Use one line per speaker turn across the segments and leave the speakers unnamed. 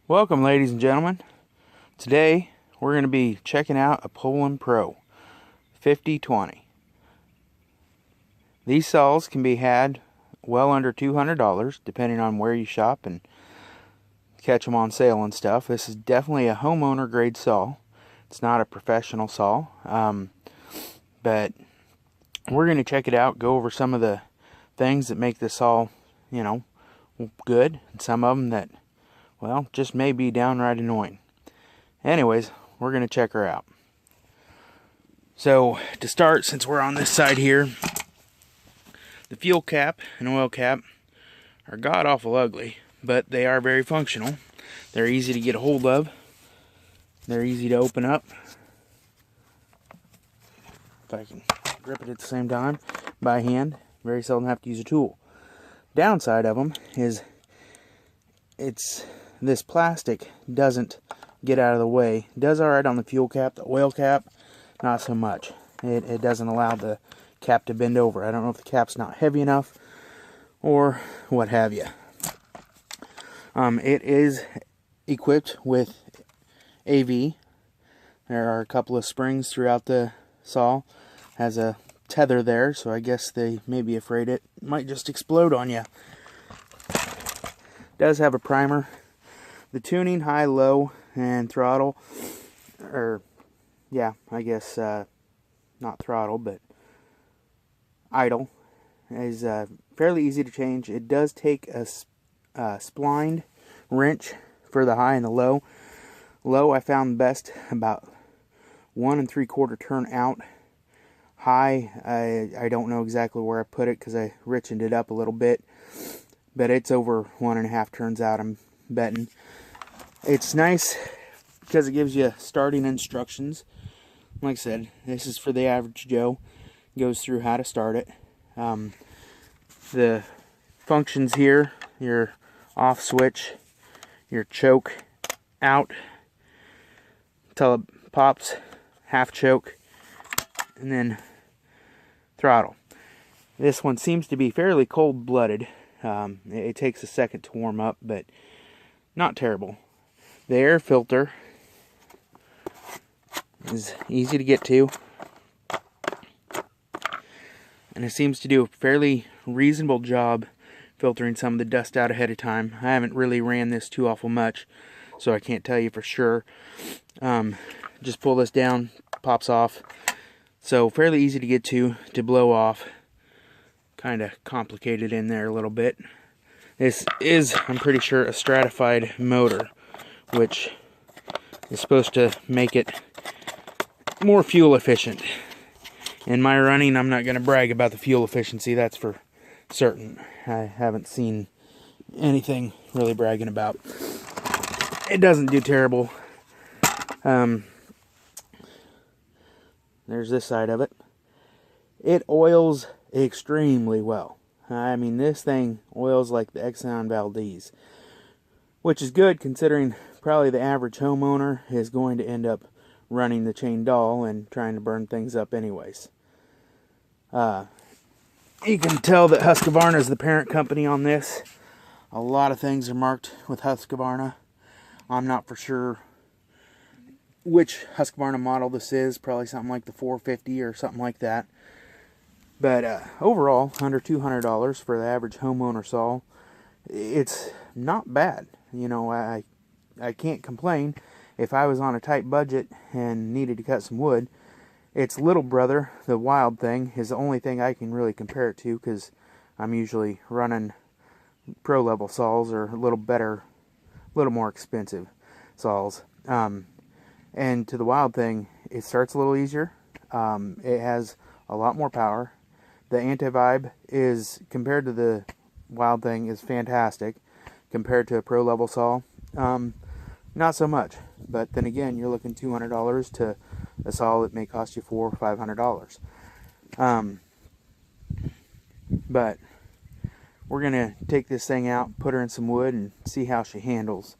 Welcome, ladies and gentlemen. Today we're going to be checking out a Poulan Pro 5020. These saws can be had well under $200 depending on where you shop and catch them on sale and stuff. This is definitely a homeowner grade saw. It's not a professional saw, but we're going to check it out, go over some of the things that make this saw, good, and some of them that, well, just may be downright annoying. Anyways, we're going to check her out. So, to start, since we're on this side here, the fuel cap and oil cap are god-awful ugly, but they are very functional. They're easy to get a hold of. They're easy to open up. If I can grip it at the same time, by hand. Very seldom have to use a tool. Downside of them is this plastic doesn't get out of the way. It does alright on the fuel cap. The oil cap, not so much. It doesn't allow the cap to bend over. I don't know if the cap's not heavy enough or what have you. It is equipped with AV. There are a couple of springs throughout the saw. Has a tether there, so I guess they may be afraid it might just explode on you. Does have a primer. The tuning, high, low, and throttle, or yeah, I guess not throttle, but idle, is fairly easy to change. It does take a splined wrench for the high and the low. Low I found best about 1 3/4 turn out. High, I don't know exactly where I put it because I richened it up a little bit, but it's over 1 1/2 turns out, I'm betting. It's nice because it gives you starting instructions. Like I said, this is for the average Joe. Goes through how to start it. The functions here: your off switch, your choke out until it pops, half choke, and then throttle. This one seems to be fairly cold-blooded. It takes a second to warm up, but not terrible. The air filter is easy to get to, and it seems to do a fairly reasonable job filtering some of the dust out ahead of time. I haven't really ran this too awful much, so I can't tell you for sure. Just pull this down, pops off. So fairly easy to get to blow off. Kind of complicated in there a little bit. This is, I'm pretty sure, a stratified motor, which is supposed to make it more fuel efficient. In my running, I'm not going to brag about the fuel efficiency, that's for certain. I haven't seen anything really bragging about. It doesn't do terrible. There's this side of it. It oils extremely well. I mean, this thing oils like the Exxon Valdez, which is good considering probably the average homeowner is going to end up running the chain doll and trying to burn things up anyways. You can tell that Husqvarna is the parent company on this. A lot of things are marked with Husqvarna. I'm not for sure which Husqvarna model this is. Probably something like the 450 or something like that. But overall, under $200 for the average homeowner saw, it's not bad. I can't complain. If I was on a tight budget and needed to cut some wood, its little brother, the Wild Thing, is the only thing I can really compare it to, because I'm usually running pro level saws or a little better, a little more expensive saws. And to the Wild Thing, it starts a little easier. It has a lot more power. The anti-vibe is, compared to the Wild Thing, is fantastic. Compared to a pro level saw, not so much. But then again, you're looking $200 to a saw that may cost you $400 or $500. But we're gonna take this thing out, put her in some wood, and see how she handles.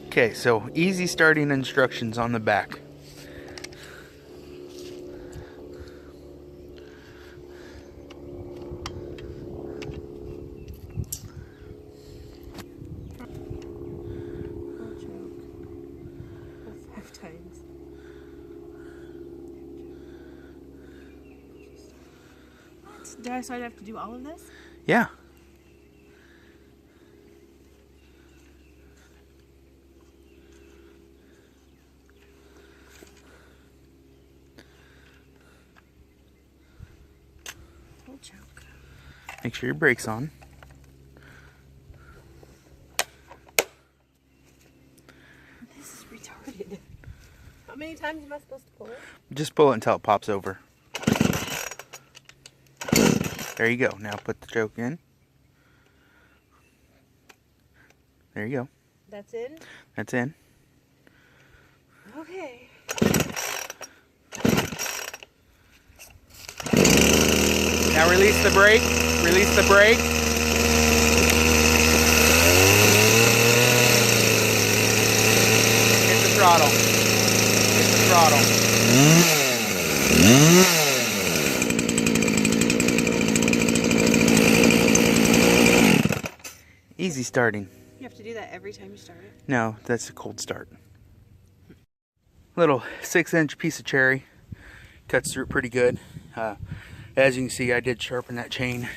Okay, so easy starting instructions on the back.
So I'd have to do all of this?
Yeah.
Full choke.
Make sure your brake's on.
This is retarded. How many times am I supposed to pull it?
Just pull it until it pops over. There you go. Now put the choke in. There you go.
That's in?
That's in.
Okay.
Now release the brake. Release the brake. Hit the throttle. Hit the throttle. Easy starting.
You have to do that every time you start it?
No, that's a cold start. Little 6-inch piece of cherry. Cuts through it pretty good. As you can see, I did sharpen that chain.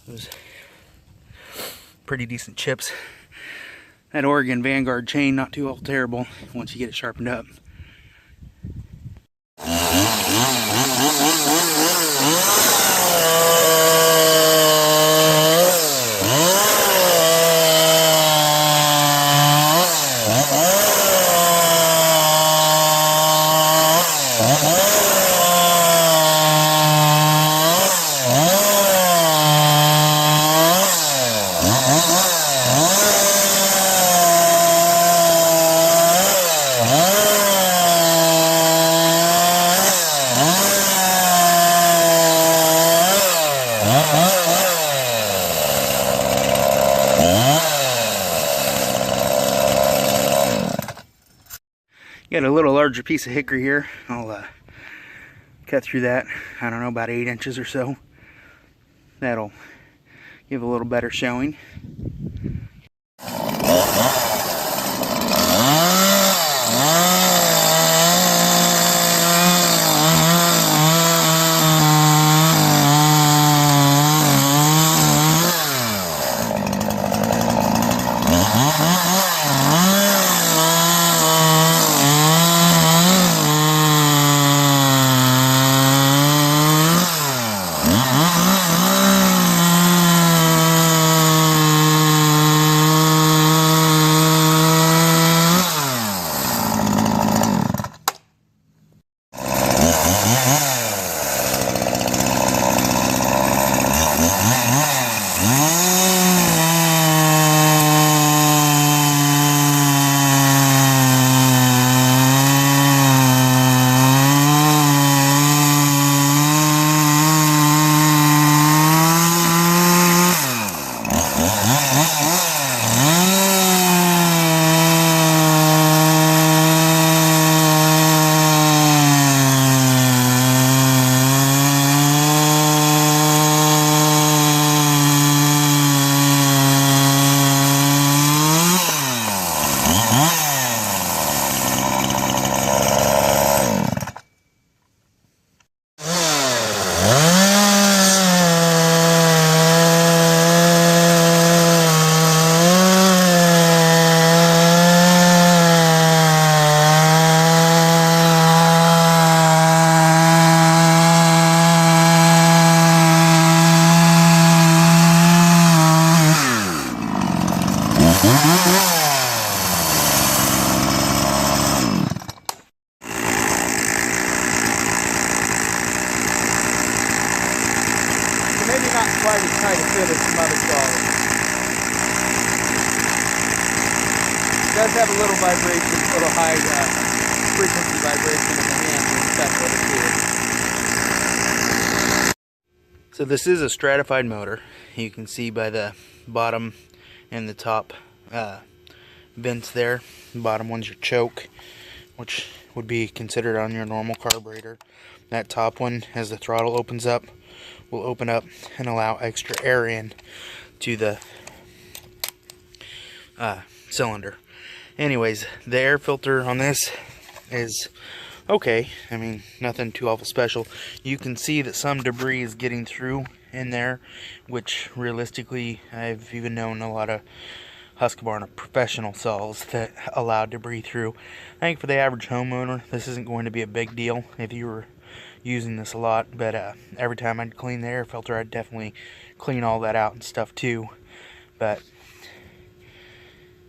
It was pretty decent chips. That Oregon Vanguard chain, not too all terrible once you get it sharpened up. Got a little larger piece of hickory here. I'll cut through that. I don't know, about 8 inches or so. That'll give a little better showing. Maybe not quite as tight a fit as some other quality. It does have a little vibration, a little high frequency vibration in the hand when you touch it. So this is a stratified motor. You can see by the bottom and the top vents there. The bottom one's your choke, which would be considered on your normal carburetor. That top one, as the throttle opens up, will open up and allow extra air in to the cylinder. Anyways, the air filter on this is okay. I mean, nothing too awful special. You can see that some debris is getting through in there, which realistically, I've even known a lot of Husqvarna professional saws that allow debris through. I think for the average homeowner, this isn't going to be a big deal if you were using this a lot, but every time I'd clean the air filter, I'd definitely clean all that out and stuff too. But,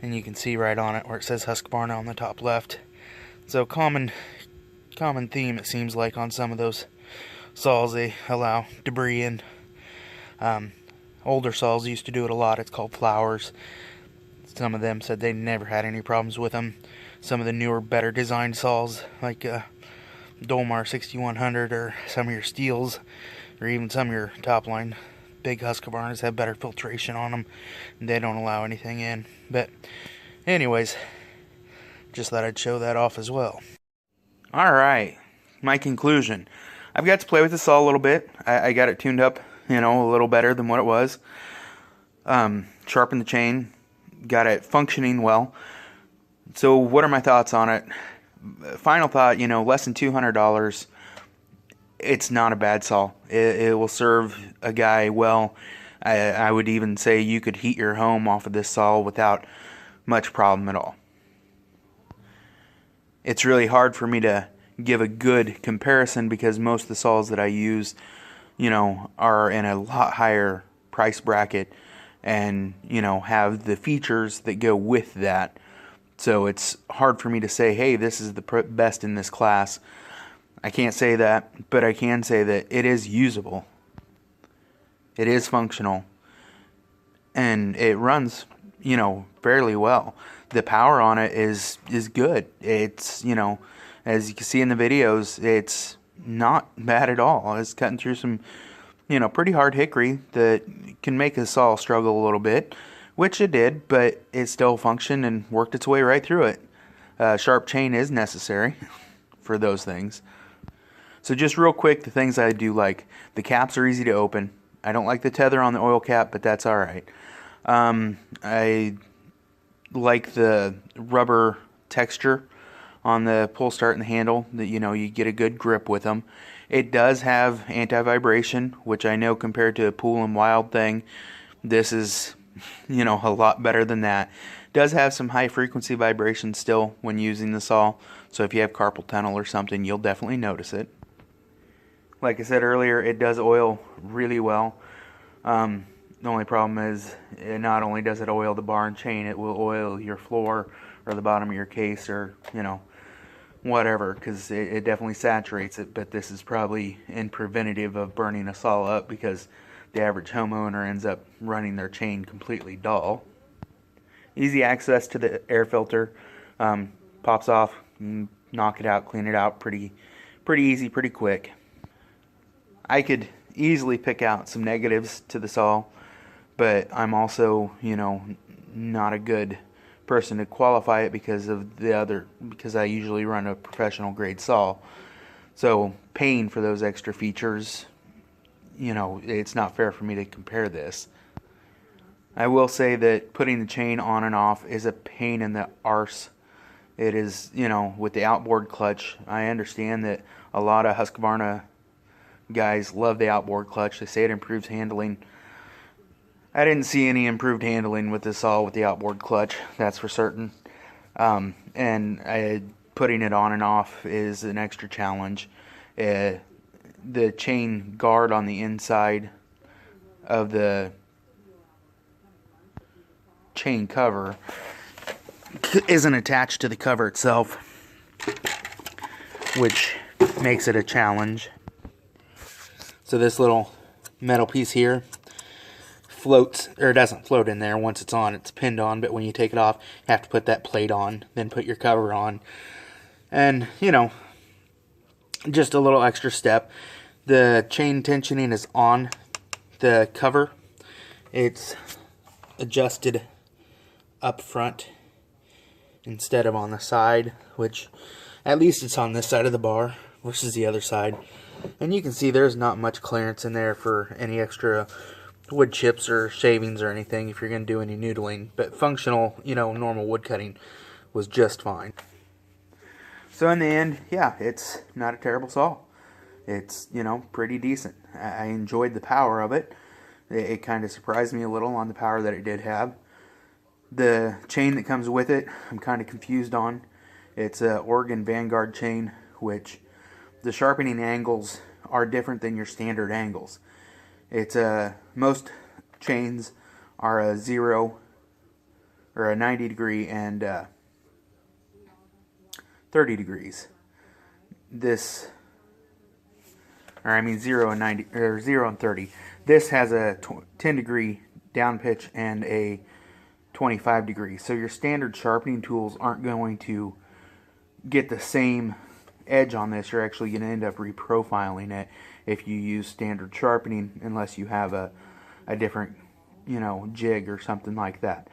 and you can see right on it where it says Husqvarna on the top left. So common theme, it seems like, on some of those saws. They allow debris in. Older saws used to do it a lot. It's called flowers. Some of them said they never had any problems with them. Some of the newer, better designed saws, like Dolmar 6100, or some of your Steels, or even some of your top line big Husqvarnas have better filtration on them. They don't allow anything in. But anyways, just thought I'd show that off as well. Alright, my conclusion. I've got to play with the saw a little bit. I got it tuned up, a little better than what it was. Sharpened the chain, got it functioning well. So what are my thoughts on it? Final thought, less than $200. It's not a bad saw. It will serve a guy well. I would even say you could heat your home off of this saw without much problem at all. It's really hard for me to give a good comparison because most of the saws that I use, are in a lot higher price bracket and, have the features that go with that. So it's hard for me to say, hey, this is the best in this class. I can't say that, but I can say that it is usable. It is functional. And it runs, fairly well. The power on it is good. It's, as you can see in the videos, it's not bad at all. It's cutting through some, pretty hard hickory that can make a saw struggle a little bit, which it did, but it still functioned and worked its way right through it. Sharp chain is necessary for those things. So just real quick, the things I do like. The caps are easy to open. I don't like the tether on the oil cap, but that's alright. I like the rubber texture on the pull start and the handle, that you get a good grip with them. It does have anti-vibration, which I know compared to a Poulan Wild thing, this is a lot better than that. It does have some high frequency vibration still when using the saw, so if you have carpal tunnel or something, you'll definitely notice it. Like I said earlier, it does oil really well. The only problem is, it not only does it oil the bar and chain, it will oil your floor or the bottom of your case, or whatever, because it definitely saturates it. But this is probably in preventative of burning a saw up, because the average homeowner ends up running their chain completely dull. Easy access to the air filter. Pops off, knock it out, clean it out pretty easy, pretty quick. I could easily pick out some negatives to the saw, but I'm also, not a good person to qualify it because I usually run a professional grade saw. So paying for those extra features, it's not fair for me to compare this. I will say that putting the chain on and off is a pain in the arse. It is, with the outboard clutch. I understand that a lot of Husqvarna guys love the outboard clutch. They say it improves handling. I didn't see any improved handling with this saw with the outboard clutch, that's for certain. And putting it on and off is an extra challenge. The chain guard on the inside of the chain cover isn't attached to the cover itself, which makes it a challenge. So this little metal piece here floats, or it doesn't float in there. Once it's on, it's pinned on, but when you take it off, you have to put that plate on, then put your cover on. And, just a little extra step. The chain tensioning is on the cover. It's adjusted up front instead of on the side, which at least it's on this side of the bar versus the other side. And you can see there's not much clearance in there for any extra wood chips or shavings or anything if you're going to do any noodling. But functional, normal wood cutting was just fine. So in the end, yeah, it's not a terrible saw. It's, you know, pretty decent. I enjoyed the power of it. It kind of surprised me a little on the power that it did have. The chain that comes with it, I'm kind of confused on. It's a Oregon Vanguard chain, which the sharpening angles are different than your standard angles. It's most chains are a 0 or a 90 degree and 30 degrees. This, or I mean 0 and 90, or 0 and 30. This has a 10 degree down pitch and a 25 degrees. So your standard sharpening tools aren't going to get the same edge on this. You're actually going to end up reprofiling it if you use standard sharpening, unless you have a different, you know, jig or something like that.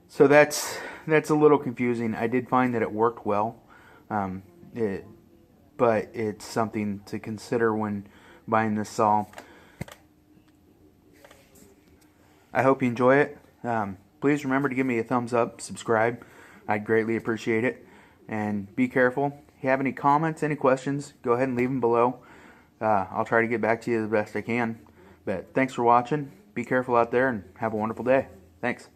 So that's a little confusing. I did find that it worked well, but it's something to consider when buying this saw. I hope you enjoy it. Please remember to give me a thumbs up, subscribe. I'd greatly appreciate it. And be careful. If you have any comments, any questions, go ahead and leave them below. I'll try to get back to you the best I can. But thanks for watching. Be careful out there and have a wonderful day. Thanks.